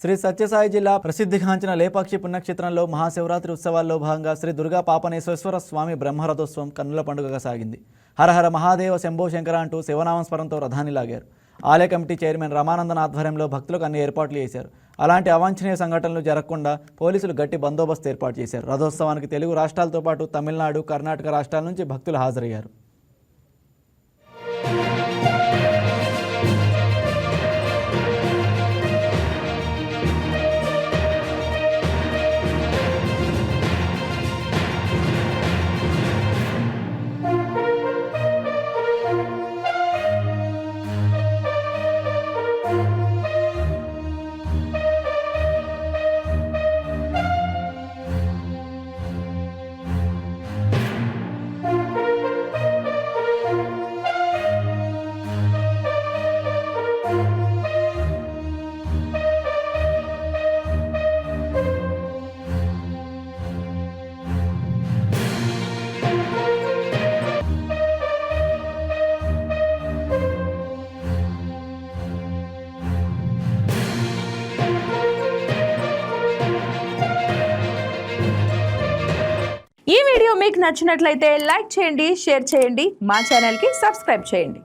శ్రీ సత్యసాయి జిల్లా ప్రసిద్ధిగాంచిన లేపాక్షి పుణ్యక్షేత్రంలో మహాశివరాత్రి ఉత్సవాల్లో భాగంగా శ్రీ దుర్గా పాపనేశ్వర స్వామి బ్రహ్మరథోత్సవం కన్నుల పండుగగా సాగింది. హరహర మహాదేవ శంభో శంకర అంటూ శివనామస్మరణతో రథాన్ని లాగారు. ఆలయ కమిటీ చైర్మన్ రామానందన్ ఆధ్వర్యంలో భక్తులకు అన్ని ఏర్పాట్లు చేశారు. అలాంటి అవాంఛనీయ సంఘటనలు జరగకుండా పోలీసులు గట్టి బందోబస్తు ఏర్పాటు చేశారు. రథోత్సవానికి తెలుగు రాష్ట్రాలతో పాటు తమిళనాడు, కర్ణాటక రాష్ట్రాల నుంచి భక్తులు హాజరయ్యారు. ఈ వీడియో మీకు నచ్చినట్లయితే లైక్ చేయండి, షేర్ చేయండి, మా ఛానల్కి సబ్స్క్రైబ్ చేయండి.